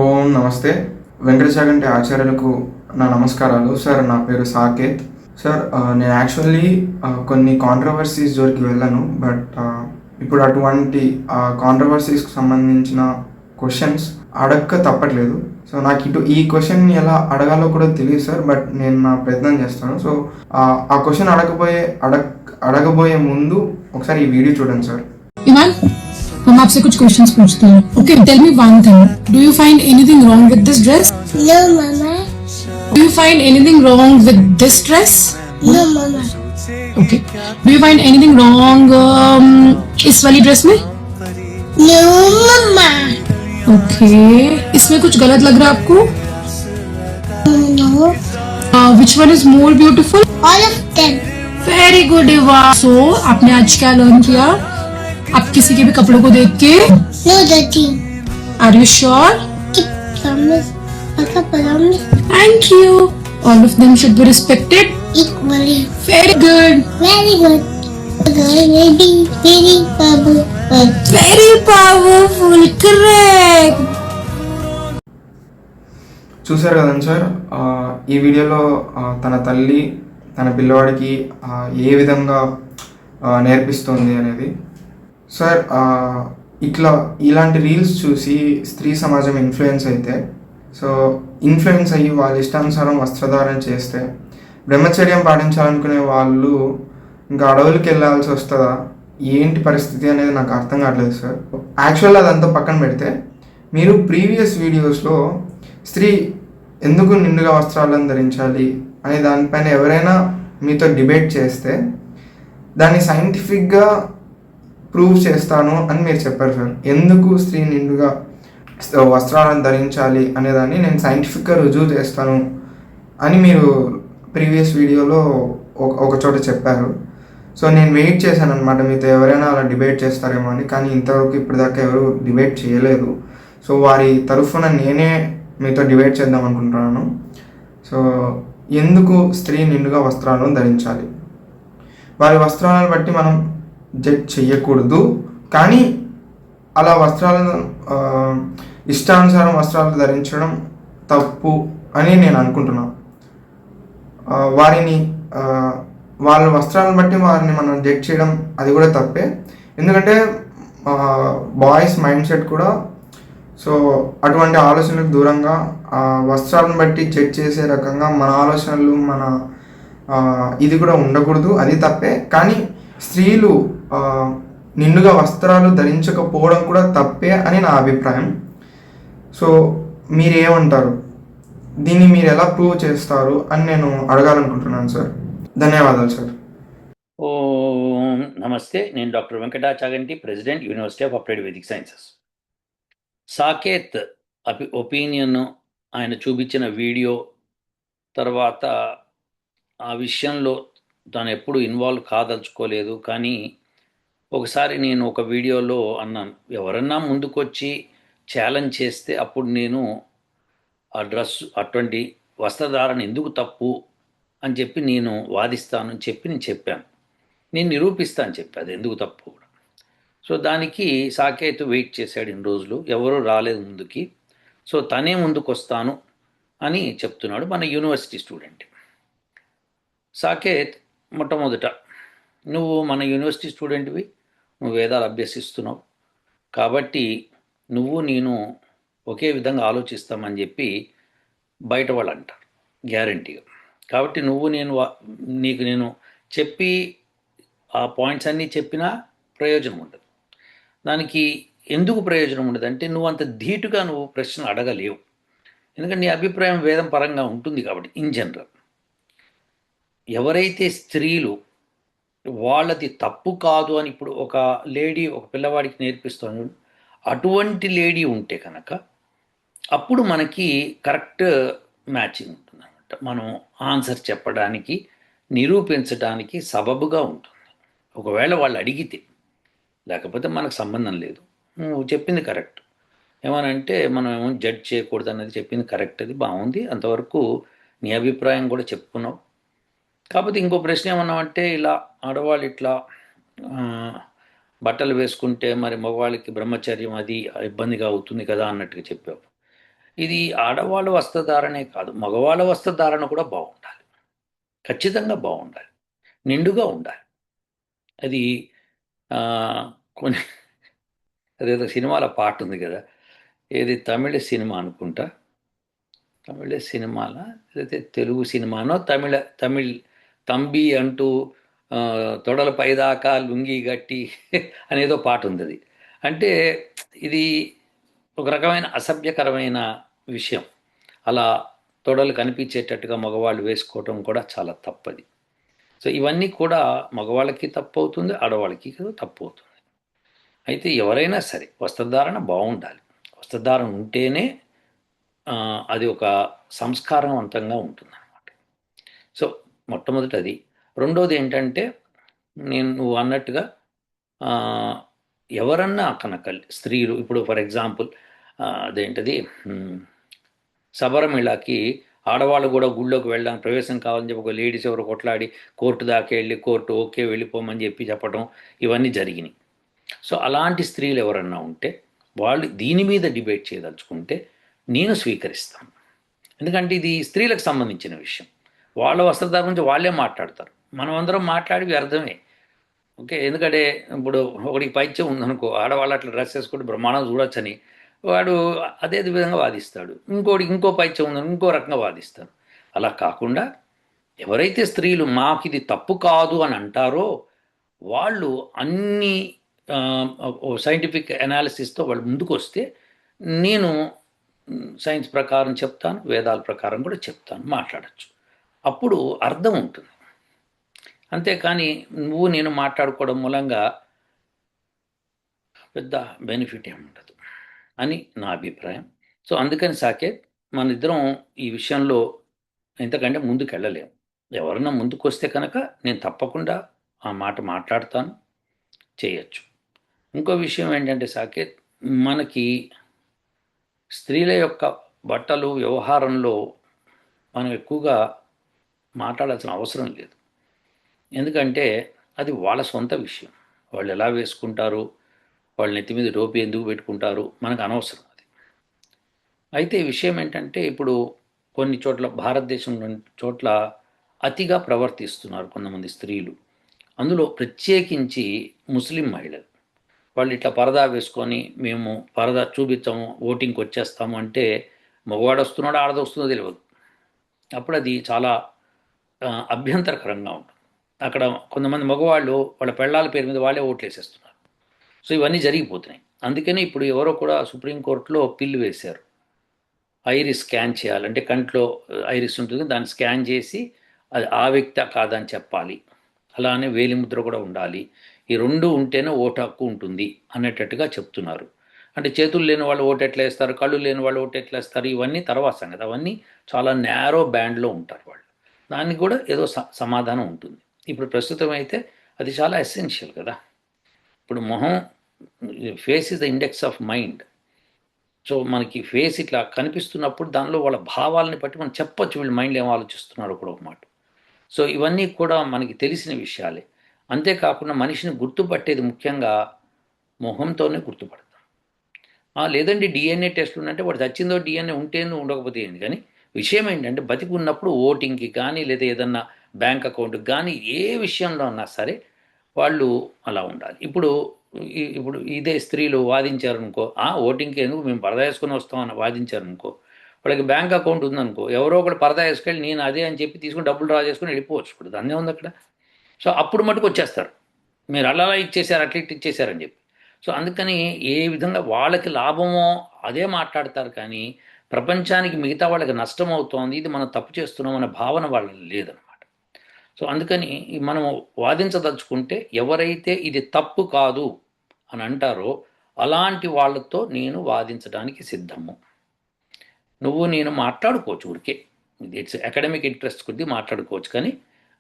ఓం నమస్తే. వెంకటచాగంటి ఆచార్యులకు నా నమస్కారాలు. సార్ నా పేరు సాకేత్. సార్ నేను యాక్చువల్లీ కొన్ని కాంట్రవర్సీస్ జోలికి వెళ్ళాను. బట్ ఇప్పుడు అటువంటి కాంట్రవర్సీస్కి సంబంధించిన క్వశ్చన్స్ అడగక తప్పట్లేదు. సో నాకు ఈ క్వశ్చన్ ఎలా అడగాలో కూడా తెలియదు సార్. బట్ నేను నా ప్రయత్నం చేస్తాను. సో ఆ క్వశ్చన్ అడగబోయే ముందు ఒకసారి ఈ వీడియో చూడండి సార్. इमान हम आपसे कुछ क्वेश्चंस पूछते हैं. Okay, tell me one thing. Do you find anything wrong with this dress? No, Mama. Do you find anything wrong with this dress? No, Mama. Okay. Do you find anything wrong इस वाली dress में? No, Mama. Okay. इसमें कुछ गलत लग रहा है आपको? No. Which one is more beautiful? All of them. Very good, Eva. So आपने आज क्या लर्न किया? आप किसी के भी कपड़ों को देख के No, Daddy. Are you sure? Keep promise. Papa promise. Thank you. All of them should be respected. Equally. Very good. Very good. Very, very powerful. Very powerful. Correct. చూశారు కదండి సార్. ఈ వీడియోలో తన తల్లి తన పిల్లవాడికి ఏ విధంగా నేర్పిస్తుంది అనేది. సార్ ఇలాంటి రీల్స్ చూసి స్త్రీ సమాజం ఇన్ఫ్లుయెన్స్ అయితే, సో ఇన్ఫ్లుయెన్స్ అయ్యి వాళ్ళ ఇష్టానుసారం వస్త్రధారణ చేస్తే బ్రహ్మచర్యం పాటించాలనుకునే వాళ్ళు ఇంకా అడవులకి వెళ్ళాల్సి వస్తుందా, ఏంటి పరిస్థితి అనేది నాకు అర్థం కావట్లేదు సార్. యాక్చువల్గా అదంతా పక్కన పెడితే, మీరు ప్రీవియస్ వీడియోస్లో స్త్రీ ఎందుకు నిండుగా వస్త్రాలను ధరించాలి అనే దానిపైన ఎవరైనా మీతో డిబేట్ చేస్తే దాన్ని సైంటిఫిక్గా ప్రూవ్ చేస్తాను అని మీరు చెప్పారు సార్. ఎందుకు స్త్రీ నిండుగా వస్త్రాలను ధరించాలి అనేదాన్ని నేను సైంటిఫిక్గా రుజువు చేస్తాను అని మీరు ప్రీవియస్ వీడియోలో ఒక చోట చెప్పారు. సో నేను వెయిట్ చేశాను అనమాట, మీతో ఎవరైనా అలా డిబేట్ చేస్తారేమో అని. కానీ ఇంతవరకు ఇప్పటిదాకా ఎవరు డిబేట్ చేయలేదు. సో వారి తరఫున నేనే మీతో డిబేట్ చేద్దాం అనుకుంటున్నాను. సో ఎందుకు స్త్రీ నిండుగా వస్త్రాలను ధరించాలి? వారి వస్త్రాలను బట్టి మనం జడ్జ్ చెయ్యకూడదు. కానీ అలా వస్త్రాలను ఇష్టానుసారం వస్త్రాలు ధరించడం తప్పు అని నేను అనుకుంటున్నాను. వారిని వాళ్ళ వస్త్రాలను బట్టి వారిని మనం జడ్జ్ చేయడం అది కూడా తప్పే. ఎందుకంటే బాయ్స్ మైండ్ సెట్ కూడా సో అటువంటి ఆలోచనలకు దూరంగా వస్త్రాలను బట్టి జడ్జ్ చేసే రకంగా మన ఆలోచనలు మన ఇది కూడా ఉండకూడదు, అది తప్పే. కానీ స్త్రీలు నిండుగా వస్త్రాలు ధరించకపోవడం కూడా తప్పే అని నా అభిప్రాయం. సో మీరేమంటారు? దీన్ని మీరు ఎలా ప్రూవ్ చేస్తారు అని నేను అడగాలనుకుంటున్నాను సార్. ధన్యవాదాలు సార్. ఓం నమస్తే. నేను doctor Venkatachaganti, president, university of applied Vedic sciences. Saketh opinion, ఆయన చూపించిన వీడియో తర్వాత ఆ విషయంలో తను ఎప్పుడు ఇన్వాల్వ్ కాదలుచుకోలేదు. కానీ ఒకసారి నేను ఒక వీడియోలో అన్నాను, ఎవరన్నా ముందుకొచ్చి ఛాలెంజ్ చేస్తే అప్పుడు నేను ఆ డ్రెస్ అటువంటి వస్త్రధారణ ఎందుకు తప్పు అని చెప్పి నేను వాదిస్తాను అని చెప్పి నేను చెప్పాను. నేను నిరూపిస్తాను చెప్పి అది ఎందుకు తప్పు కూడా. సో దానికి సాకేత్ వెయిట్ చేశాడు ఇన్ని రోజులు, ఎవరూ రాలేదు ముందుకి. సో తనే ముందుకు వస్తాను అని చెప్తున్నాడు. మన యూనివర్సిటీ స్టూడెంట్ సాకేత్. మొట్టమొదట నువ్వు మన యూనివర్సిటీ స్టూడెంట్వి, నువ్వు వేదాలు అభ్యసిస్తున్నావు కాబట్టి నువ్వు నేను ఒకే విధంగా ఆలోచిస్తామని చెప్పి బయట వాళ్ళు అంటారు గ్యారంటీగా. కాబట్టి నువ్వు నీకు నేను చెప్పి ఆ పాయింట్స్ అన్నీ చెప్పినా ప్రయోజనం ఉండదు. దానికి ఎందుకు ప్రయోజనం ఉండదు అంటే, నువ్వు అంత ధీటుగా నువ్వు ప్రశ్నలు అడగలేవు. ఎందుకంటే నీ అభిప్రాయం వేదం పరంగా ఉంటుంది కాబట్టి. ఇన్ జనరల్ ఎవరైతే స్త్రీలు వాళ్ళది తప్పు కాదు అని ఇప్పుడు ఒక లేడీ ఒక పిల్లవాడికి నేర్పిస్తాను, అటువంటి లేడీ ఉంటే కనుక అప్పుడు మనకి కరెక్ట్ మ్యాచింగ్ ఉంటుంది అనమాట. మనం ఆన్సర్ చెప్పడానికి, నిరూపించడానికి సబబుగా ఉంటుంది. ఒకవేళ వాళ్ళు అడిగితే, లేకపోతే మనకు సంబంధం లేదు. నువ్వు చెప్పింది కరెక్ట్, ఏమనంటే మనం ఏమో జడ్జ్ చేయకూడదు అన్నది చెప్పింది కరెక్ట్, అది బాగుంది, అంతవరకు నీ అభిప్రాయం కూడా చెప్పుకున్నావు. కాకపోతే ఇంకో ప్రశ్న ఏమన్నామంటే, ఇలా ఆడవాళ్ళు ఇట్లా బట్టలు వేసుకుంటే మరి మగవాళ్ళకి బ్రహ్మచర్యం అది ఇబ్బందిగా అవుతుంది కదా అన్నట్టుగా చెప్పావు. ఇది ఆడవాళ్ళ వస్త్రధారణే కాదు, మగవాళ్ళ వస్త్రధారణ కూడా బాగుండాలి, ఖచ్చితంగా బాగుండాలి, నిండుగా ఉండాలి. అది ఆ, కొన్ని అదేదో సినిమాల పాట ఉంది కదా, ఏది తమిళ సినిమా అనుకుంటా, తమిళ సినిమాలా లేకపోతే తెలుగు సినిమానో, తమిళ్ తంబి అంటూ ఆ, తొడల పైదాకా లుంగి గట్టి అనేదో పాట ఉంది. అది అంటే ఇది ఒక రకమైన అసభ్యకరమైన విషయం. అలా తొడలు కనిపించేటట్టుగా మగవాళ్ళు వేసుకోవటం కూడా చాలా తప్పది. సో ఇవన్నీ కూడా మగవాళ్ళకి తప్పు అవుతుంది, ఆడవాళ్ళకి కూడా తప్పు అవుతుంది. అయితే ఎవరైనా సరే వస్త్రధారణ బాగుండాలి. వస్త్రధారణ ఉంటేనే అది ఒక సంస్కారవంతంగా ఉంటుందన్నమాట. సో మొట్టమొదటి అది. రెండోది ఏంటంటే, నువ్వు అన్నట్టుగా ఆ, ఎవరన్నా కనుక స్త్రీలు ఇప్పుడు ఫర్ ఎగ్జాంపుల్ అదేంటది శబరిమలకి ఆడవాళ్ళు కూడా గుళ్ళోకి వెళ్ళడానికి ప్రవేశం కావాలని చెప్పి ఒక లేడీస్ ఎవరు కొట్లాడి కోర్టు దాకా వెళ్ళి కోర్టు ఓకే వెళ్ళిపోమని చెప్పడం ఇవన్నీ జరిగినాయి. సో అలాంటి స్త్రీలు ఎవరన్నా ఉంటే వాళ్ళు దీని మీద డిబేట్ చేయదలుచుకుంటే నేను స్వీకరిస్తాను. ఎందుకంటే ఇది స్త్రీలకు సంబంధించిన విషయం. వాళ్ళ వస్త్రధారణ గురించి వాళ్ళే మాట్లాడతారు, మనం అందరం మాట్లాడి వ్యర్థమే. ఓకే, ఎందుకంటే ఇప్పుడు ఒకటికి పైత్యం ఉందనుకో, ఆడవాళ్ళు అట్లా డ్రెస్ వేసుకుంటే బ్రహ్మాండం చూడొచ్చని వాడు అదే విధంగా వాదిస్తాడు, ఇంకోటి ఇంకో పైత్యం ఉందని ఇంకో రకంగా వాదిస్తాడు. అలా కాకుండా ఎవరైతే స్త్రీలు మాకు ఇది తప్పు కాదు అని అంటారో వాళ్ళు అన్ని సైంటిఫిక్ అనాలిసిస్తో వాళ్ళు ముందుకు వస్తే నేను సైన్స్ ప్రకారం చెప్తాను, వేదాల ప్రకారం కూడా చెప్తాను, మాట్లాడచ్చు. అప్పుడు అర్థం ఉంటుంది. అంతేకాని నువ్వు నేను మాట్లాడుకోవడం మూలంగా పెద్ద బెనిఫిట్ ఏమి ఉండదు అని నా అభిప్రాయం. సో అందుకని సాకేత్, మన ఇద్దరం ఈ విషయంలో ఇంతకంటే ముందుకు వెళ్ళలేము. ఎవరన్నా ముందుకు వస్తే కనుక నేను తప్పకుండా ఆ మాట మాట్లాడతాను, చేయొచ్చు. ఇంకో విషయం ఏంటంటే సాకేత్, మనకి స్త్రీల యొక్క బట్టలు వ్యవహారంలో మనం ఎక్కువగా మాట్లాడాల్సిన అవసరం లేదు. ఎందుకంటే అది వాళ్ళ సొంత విషయం. వాళ్ళు ఎలా వేసుకుంటారు, వాళ్ళ నెత్తి మీద టోపీ ఎందుకు పెట్టుకుంటారు, మనకు అనవసరం అది. అయితే విషయం ఏంటంటే, ఇప్పుడు కొన్ని చోట్ల భారతదేశంలో చోట్ల అతిగా ప్రవర్తిస్తున్నారు కొంతమంది స్త్రీలు. అందులో ప్రత్యేకించి ముస్లిం మహిళలు. వాళ్ళు ఇట్లా పరదా వేసుకొని మేము పరదా చూపించాము ఓటింగ్కి వచ్చేస్తాము అంటే మగవాడు వస్తున్నాడో ఆడది వస్తుందో తెలియదు. అప్పుడు అది చాలా అభ్యంతరకరంగా ఉంటుంది. అక్కడ కొంతమంది మగవాళ్ళు వాళ్ళ పెళ్ళాల పేరు మీద వాళ్ళే ఓట్లు వేసేస్తున్నారు. సో ఇవన్నీ జరిగిపోతున్నాయి. అందుకని ఇప్పుడు ఎవరో కూడా సుప్రీంకోర్టులో పిల్లు వేశారు, ఐరిస్ స్కాన్ చేయాలంటే కంట్లో ఐరిస్ ఉంటుంది, దాన్ని స్కాన్ చేసి అది ఆ వ్యక్తి కాదని చెప్పాలి. అలానే వేలిముద్ర కూడా ఉండాలి. ఈ రెండు ఉంటేనే ఓటు హక్కు ఉంటుంది అనేటట్టుగా చెప్తున్నారు. అంటే చేతులు లేని వాళ్ళు ఓటు ఎట్లా వేస్తారు, కళ్ళు లేని వాళ్ళు ఓటు ఎట్లా వేస్తారు, ఇవన్నీ తర్వాత సంగతి. అవన్నీ చాలా నేరో బ్యాండ్లో ఉంటారు వాళ్ళు. దానికి కూడా ఏదో సమాధానం ఉంటుంది. ఇప్పుడు ప్రస్తుతం అయితే అది చాలా ఎసెన్షియల్ కదా. ఇప్పుడు మొహం, face is the index of mind. So మనకి ఫేస్ ఇట్లా కనిపిస్తున్నప్పుడు దానిలో వాళ్ళ భావాలని బట్టి మనం చెప్పొచ్చు వీళ్ళు మైండ్లో ఏం ఆలోచిస్తున్నారో కూడా ఒక మాట. సో ఇవన్నీ కూడా మనకి తెలిసిన విషయాలే. అంతేకాకుండా మనిషిని గుర్తుపట్టేది ముఖ్యంగా మొహంతోనే గుర్తుపడతాం. లేదండి డిఎన్ఏ టెస్ట్లు ఉన్నట్టే వాడు చచ్చిందో డిఎన్ఏ ఉంటేందో ఉండకపోతే ఏంది. కానీ విషయం ఏంటంటే బతికి ఉన్నప్పుడు ఓటింగ్కి కానీ లేదా ఏదన్నా బ్యాంక్ అకౌంట్కి కానీ ఏ విషయంలో ఉన్నా సరే వాళ్ళు అలా ఉండాలి. ఇప్పుడు ఇదే స్త్రీలు వాదించారనుకో, ఓటింగ్కి ఎందుకు మేము పరదా వేసుకొని వస్తామని వాదించారనుకో, వాళ్ళకి బ్యాంక్ అకౌంట్ ఉందనుకో, ఎవరో ఒకటి పరదా వేసుకెళ్ళి నేను అదే అని చెప్పి తీసుకుని డబ్బులు డ్రా చేసుకుని వెళ్ళిపోవచ్చు. ఇప్పుడు దాన్నే ఉంది అక్కడ. సో అప్పుడు మటుకు వచ్చేస్తారు, మీరు అలా ఇచ్చేసారు అట్లా ఇట్లా ఇచ్చేసారని చెప్పి. సో అందుకని ఏ విధంగా వాళ్ళకి లాభమో అదే మాట్లాడతారు, కానీ ప్రపంచానికి మిగతా వాళ్ళకి నష్టం అవుతోంది, ఇది మనం తప్పు చేస్తున్నాం అనే భావన వాళ్ళకి లేదనమాట. సో అందుకని మనం వాదించదలుచుకుంటే ఎవరైతే ఇది తప్పు కాదు అని అంటారో అలాంటి వాళ్ళతో నేను వాదించడానికి సిద్ధము. నువ్వు నేను మాట్లాడుకోవచ్చు, ఊరికే ఇట్స్ అకాడమిక్ ఇంట్రెస్ట్ కొద్దీ మాట్లాడుకోవచ్చు, కానీ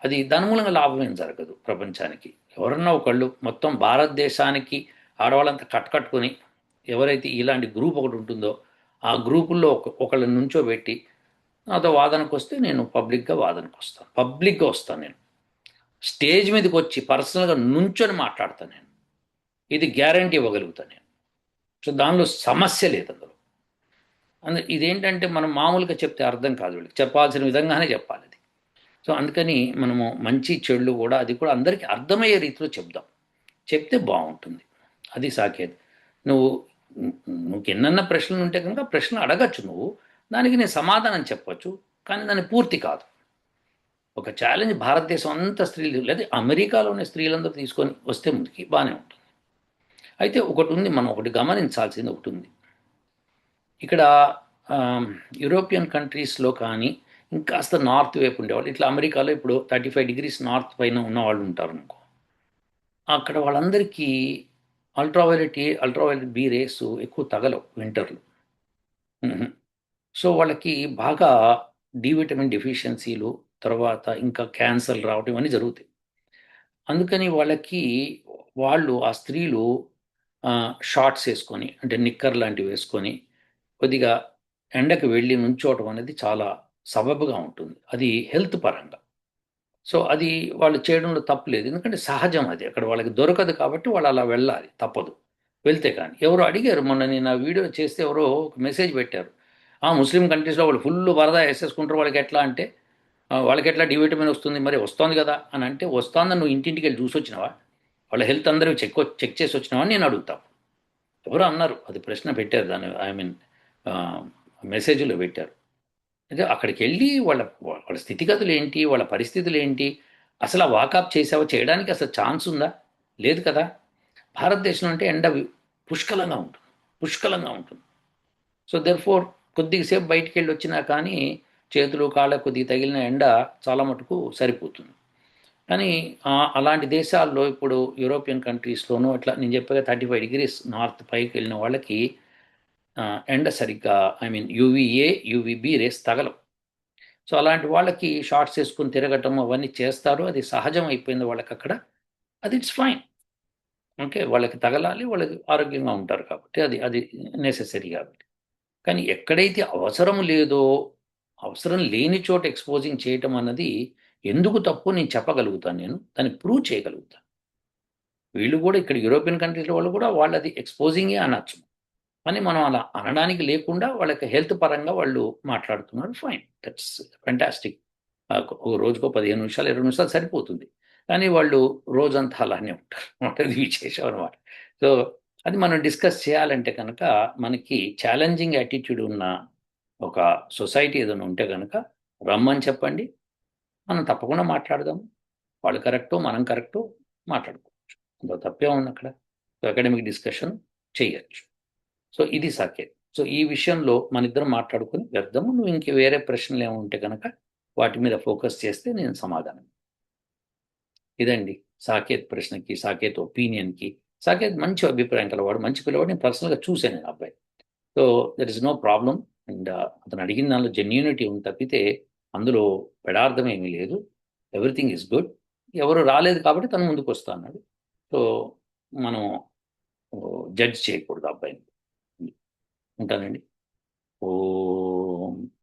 అది దాని మూలంగా లాభం ఏం జరగదు ప్రపంచానికి. ఎవరన్నా ఒకళ్ళు మొత్తం భారతదేశానికి ఆడవాళ్ళంతా కట్టుకొని ఎవరైతే ఇలాంటి గ్రూప్ ఒకటి ఉంటుందో ఆ గ్రూపుల్లో ఒకళ్ళ నుంచోబెట్టి నాతో వాదనకు వస్తే నేను పబ్లిక్గా వస్తాను. నేను స్టేజ్ మీదకి వచ్చి పర్సనల్గా నుంచొని మాట్లాడతాను. నేను ఇది గ్యారంటీ ఇవ్వగలుగుతాను నేను. సో దానిలో సమస్య లేదు అందులో. ఇదేంటంటే మనం మామూలుగా చెప్తే అర్థం కాదు, వీళ్ళకి చెప్పాల్సిన విధంగానే చెప్పాలి అది. సో అందుకని మనము మంచి చెడులు కూడా అది కూడా అందరికీ అర్థమయ్యే రీతిలో చెప్దాం, చెప్తే బాగుంటుంది. అది సాకేత్. నువ్వు నువ్వు ఎన్నన్నా ప్రశ్నలు ఉంటే కనుక ప్రశ్న అడగచ్చు, నువ్వు దానికి నేను సమాధానం చెప్పచ్చు, కానీ దాన్ని పూర్తి కాదు. ఒక ఛాలెంజ్ భారతదేశం అంతా స్త్రీలు లేదా అమెరికాలోని స్త్రీలందరూ తీసుకొని వస్తే ముందుకి బాగానే ఉంటుంది. అయితే ఒకటి ఉంది, మనం ఒకటి గమనించాల్సింది ఒకటి ఉంది. ఇక్కడ యూరోపియన్ కంట్రీస్లో కానీ ఇంకాస్త నార్త్ వైపు ఉండేవాళ్ళు, ఇట్లా అమెరికాలో ఇప్పుడు 35 degrees నార్త్ పైన ఉన్న వాళ్ళు ఉంటారు అనుకో, అక్కడ వాళ్ళందరికీ అల్ట్రావైలెట్ బి రేస్ ఎక్కువ తగలవు వింటర్లో. సో వాళ్ళకి బాగా డి విటమిన్ డెఫిషియన్సీలు, తర్వాత ఇంకా క్యాన్సర్ రావటం ఇవన్నీ జరుగుతాయి. అందుకని వాళ్ళు ఆ స్త్రీలు షార్ట్స్ వేసుకొని, అంటే నిక్కర్ లాంటివి వేసుకొని కొద్దిగా ఎండకు వెళ్ళి నుంచోవటం అనేది చాలా సబబుగా ఉంటుంది, అది హెల్త్ పరంగా. సో అది వాళ్ళు చేయడంలో తప్పులేదు, ఎందుకంటే సహజం అది, అక్కడ వాళ్ళకి దొరకదు కాబట్టి వాళ్ళు అలా వెళ్ళాలి, తప్పదు. వెళ్తే కానీ ఎవరు అడిగారు, మొన్న నేను ఆ వీడియో చేస్తే ఎవరో ఒక మెసేజ్ పెట్టారు, ముస్లిం కంట్రీస్లో వాళ్ళు ఫుల్ వరద వేసేసుకుంటారు, వాళ్ళకి ఎట్లా అంటే వాళ్ళకి ఎట్లా డి విటమిన్ వస్తుంది, మరి వస్తుంది కదా అని అంటే, వస్తుందని నువ్వు ఇంటింటికి వెళ్ళి చూసి వచ్చినావా, వాళ్ళ హెల్త్ అందరూ చెక్ చేసి వచ్చినావా అని నేను అడుగుతాను. ఎవరో అన్నారు, అది ప్రశ్న పెట్టారు, దాన్ని మెసేజ్లో పెట్టారు. అయితే అక్కడికి వెళ్ళి వాళ్ళ స్థితిగతులు ఏంటి, వాళ్ళ పరిస్థితులు ఏంటి, అసలు ఆ వాకప్ చేసావో, చేయడానికి అసలు ఛాన్స్ ఉందా, లేదు కదా. భారతదేశంలో అంటే ఎండ పుష్కలంగా ఉంటుంది. సో దెర్ఫోర్ కొద్దిసేపు బయటికి వెళ్ళి వచ్చినా కానీ చేతులు కాళ్ళ కొద్దిగా తగిలిన ఎండ చాలా మటుకు సరిపోతుంది. కానీ అలాంటి దేశాల్లో ఇప్పుడు యూరోపియన్ కంట్రీస్లోనూ ఇట్లా నేను చెప్పగా 35 degrees నార్త్ పైకి వెళ్ళిన వాళ్ళకి ఎండ సరిగ్గా యూవీఏ యూవీబీ రేస్ తగలవు. సో అలాంటి వాళ్ళకి షార్ట్స్ వేసుకుని తిరగటం అవన్నీ చేస్తారు, అది సహజం అయిపోయింది వాళ్ళకి అక్కడ, అది ఇట్స్ ఫైన్. ఓకే, వాళ్ళకి తగలాలి, వాళ్ళకి ఆరోగ్యంగా ఉంటారు కాబట్టి అది అది నెసెసరీ కాబట్టి. కానీ ఎక్కడైతే అవసరం లేదో, అవసరం లేని చోట ఎక్స్పోజింగ్ చేయటం అన్నది ఎందుకు తప్పు నేను చెప్పగలుగుతాను, నేను దాన్ని ప్రూవ్ చేయగలుగుతాను. వీళ్ళు కూడా ఇక్కడ యూరోపియన్ కంట్రీస్ వాళ్ళు కూడా వాళ్ళది ఎక్స్పోజింగే అనొచ్చు, కానీ మనం అలా అనడానికి లేకుండా వాళ్ళకి హెల్త్ పరంగా వాళ్ళు మాట్లాడుతున్నారు, ఫైన్, దట్స్ ఫెంటాస్టిక్. రోజుకో 15 నిమిషాలు 20 నిమిషాలు సరిపోతుంది, కానీ వాళ్ళు రోజంతా అలానే ఉంటారు, అది విశేషం అనమాట. సో అది మనం డిస్కస్ చేయాలంటే కనుక మనకి ఛాలెంజింగ్ యాటిట్యూడ్ ఉన్న ఒక సొసైటీ ఏదైనా ఉంటే కనుక రమ్మని చెప్పండి, మనం తప్పకుండా మాట్లాడదాం. వాళ్ళు కరెక్టో మనం కరెక్టో మాట్లాడుకోవచ్చు, అందులో తప్పే ఉంది అక్కడ. సో అకాడమిక్ డిస్కషన్ చేయొచ్చు. సో ఇది సాకేత్. సో ఈ విషయంలో మన ఇద్దరం మాట్లాడుకుని వెళ్దాము. నువ్వు ఇంక వేరే ప్రశ్నలు ఏముంటే కనుక వాటి మీద ఫోకస్ చేస్తే నేను సమాధానం. ఇదండి సాకేత్ ప్రశ్నకి, సాకేత్ ఒపీనియన్కి. సాకేత్ మంచి అభిప్రాయం కలవాడు, మంచి పిల్లవాడు, నేను పర్సనల్గా చూశాను నేను అబ్బాయి. So there is no problem, and అతను అడిగిన దానిలో జెన్యూనిటీ ఉంది తప్పితే అందులో పెడార్థం ఏమీ లేదు, ఎవ్రీథింగ్ ఈజ్ గుడ్. ఎవరు రాలేదు కాబట్టి తను ముందుకు వస్తా అన్నాడు. సో మనం జడ్జ్ చేయకూడదు అబ్బాయిని. ఉంటానండి. ఓ